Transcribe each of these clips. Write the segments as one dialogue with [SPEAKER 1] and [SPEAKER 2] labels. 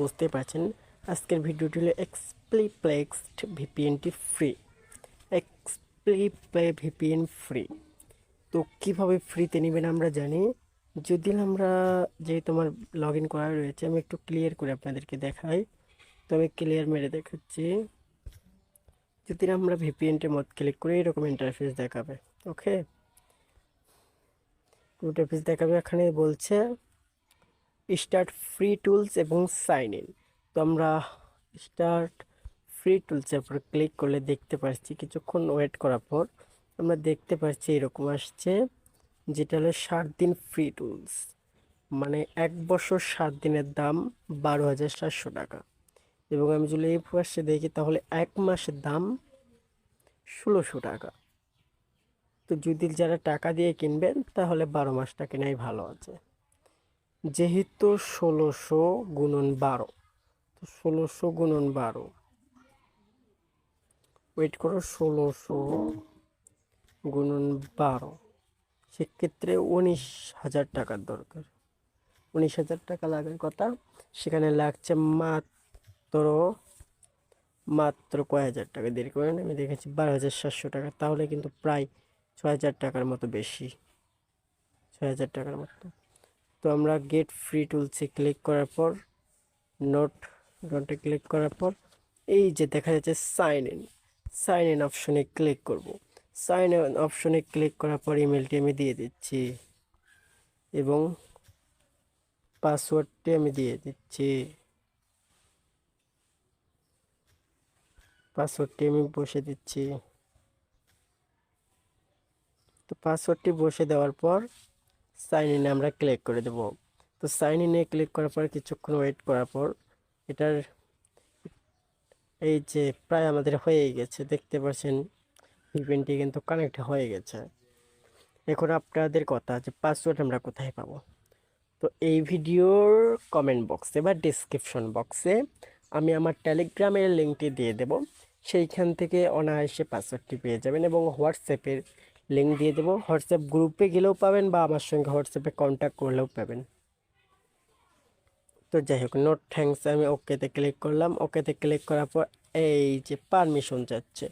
[SPEAKER 1] বুঝতে পারছেন আজকের ভিডিওটি হলো এক্সপ্লিপ্লেক্সড ভিপিএনটি ফ্রি। এক্সপ্লিপ্লে ভিপিএন ফ্রি। তো কিভাবে ফ্রিতে নেবেন আমরা জানি। যদি আমরা যেহেতু আমার লগ ইন করা রয়েছে, আমি একটু ক্লিয়ার করে আপনাদেরকে দেখাই। তো আমি ক্লিয়ার মেরে দেখাচ্ছি। যদি আমরা ভিপিএনটির মধ্যে ক্লিক করে এরকম ইন্টারফেস দেখাবে। ওকে, ইন্টারফেস দেখাবে। এখানে বলছে স্টার্ট ফ্রি টুলস এবং সাইন ইন। তো আমরা স্টার্ট ফ্রি টুলসের উপর ক্লিক করলে দেখতে পাচ্ছি, কিছুক্ষণ ওয়েট করার পর আমরা দেখতে পাচ্ছি এরকম আসছে, যেটা হলো 7 দিন ফ্রি টুলস, মানে 1 বছর 7 দিনের দাম 12,700 টাকা। এবং আমি যদি এই পাশে দেখি তাহলে 1 মাসের দাম 1,600 টাকা। তো যদি যারা টাকা দিয়ে কিনবেন তাহলে 12 মাসটা কেনাই ভালো আছে। যেহেতু 1600 × 12, তো 1600 × 12, ওয়েট করো, 1600 × 12, সেক্ষেত্রে 19,000 টাকার দরকার। 19,000 টাকা লাগার কথা, সেখানে লাগছে মাত্র কয় হাজার টাকা। দেরি করেন, আমি দেখেছি 12,700 টাকা, তাহলে কিন্তু প্রায় 6,000 টাকার মতো বেশি, 6,000 টাকার মতো। তো আমরা গেট ফ্রি টুলসে ক্লিক করার পর নোটে ক্লিক করার পর এই যে দেখা যাচ্ছে সাইন ইন অপশনে ক্লিক করব। সাইন ইন অপশনে ক্লিক করার পর ইমেলটি আমি দিয়ে দিচ্ছি এবং পাসওয়ার্ডটি আমি দিয়ে দিচ্ছি। পাসওয়ার্ডটি আমি বসে দিচ্ছি। তো পাসওয়ার্ডটি বসে দেওয়ার পর সাইন ইনে আমরা ক্লিক করে দেব। তো সাইন ইনে ক্লিক করার পর কিছুক্ষণ ওয়েট করার পর এটার এই যে প্রায় আমাদের হয়ে গেছে, দেখতে পাচ্ছেন ভিপিএনটি কিন্তু কানেক্ট হয়ে গেছে। এখন আপনাদের কথা যে পাসওয়ার্ড আমরা কোথায় পাবো। তো এই ভিডিওর কমেন্ট বক্সে বা ডিসক্রিপশন বক্সে আমি আমার টেলিগ্রামের লিঙ্কটি দিয়ে দেব, সেইখান থেকে অনায়াসে পাসওয়ার্ডটি পেয়ে যাবেন। এবং হোয়াটসঅ্যাপের লিঙ্ক দিয়ে দেবো, হোয়াটসঅ্যাপ গ্রুপে গেলেও পাবেন বা আমার সঙ্গে হোয়াটসঅ্যাপে কন্ট্যাক্ট করলেও পাবেন। তো যাই হোক, নোট থ্যাঙ্কস, আমি ওকেতে ক্লিক করলাম। ওকেতে ক্লিক করার পর এই যে পারমিশন যাচ্ছে,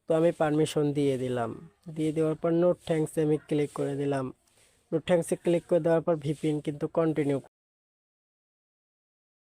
[SPEAKER 1] তো আমি পারমিশন দিয়ে দিলাম। দিয়ে দেওয়ার পর নোট থ্যাঙ্কসে আমি ক্লিক করে দিলাম। নোট থ্যাঙ্কসে ক্লিক করে দেওয়ার পর ভিপিএন কিন্তু কন্টিনিউ